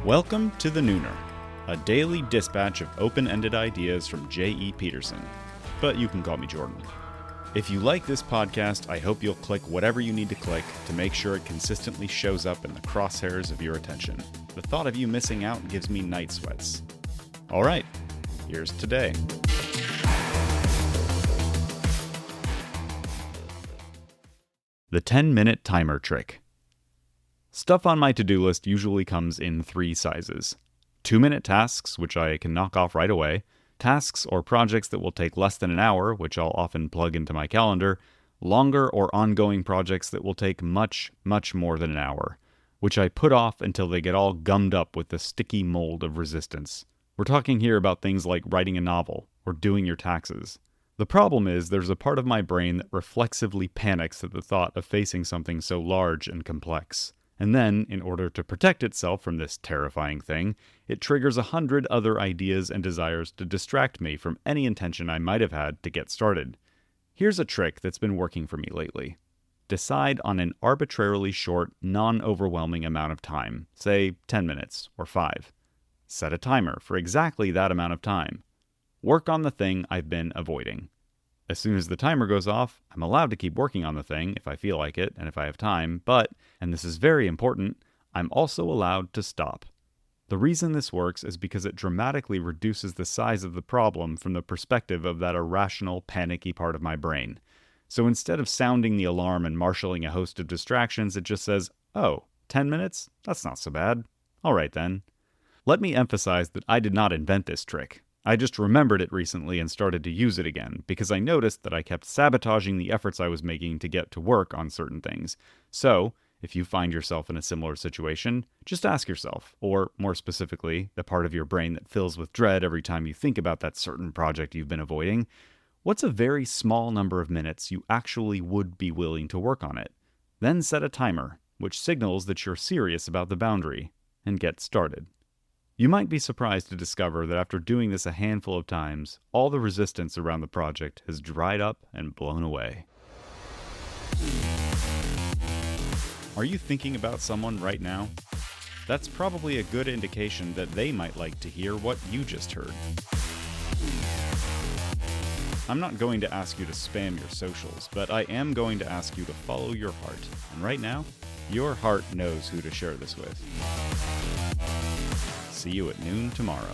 Welcome to The Nooner, a daily dispatch of open-ended ideas from J.E. Peterson. But you can call me Jordan. If you like this podcast, I hope you'll click whatever you need to click to make sure it consistently shows up in the crosshairs of your attention. The thought of you missing out gives me night sweats. Alright, here's today. The 10-minute timer trick. Stuff on my to-do list usually comes in 3 sizes. 2-minute tasks, which I can knock off right away, tasks or projects that will take less than an hour, which I'll often plug into my calendar, longer or ongoing projects that will take much, much more than an hour, which I put off until they get all gummed up with the sticky mold of resistance. We're talking here about things like writing a novel or doing your taxes. The problem is there's a part of my brain that reflexively panics at the thought of facing something so large and complex. And then, in order to protect itself from this terrifying thing, it triggers 100 other ideas and desires to distract me from any intention I might have had to get started. Here's a trick that's been working for me lately. Decide on an arbitrarily short, non-overwhelming amount of time, say 10 minutes or 5. Set a timer for exactly that amount of time. Work on the thing I've been avoiding. As soon as the timer goes off, I'm allowed to keep working on the thing if I feel like it and if I have time, but, and this is very important, I'm also allowed to stop. The reason this works is because it dramatically reduces the size of the problem from the perspective of that irrational, panicky part of my brain. So instead of sounding the alarm and marshalling a host of distractions, it just says, oh, 10 minutes? That's not so bad. All right then. Let me emphasize that I did not invent this trick. I just remembered it recently and started to use it again, because I noticed that I kept sabotaging the efforts I was making to get to work on certain things. So, if you find yourself in a similar situation, just ask yourself, or more specifically, the part of your brain that fills with dread every time you think about that certain project you've been avoiding, what's a very small number of minutes you actually would be willing to work on it? Then set a timer, which signals that you're serious about the boundary, and get started. You might be surprised to discover that after doing this a handful of times, all the resistance around the project has dried up and blown away. Are you thinking about someone right now? That's probably a good indication that they might like to hear what you just heard. I'm not going to ask you to spam your socials, but I am going to ask you to follow your heart. And right now, your heart knows who to share this with. See you at noon tomorrow.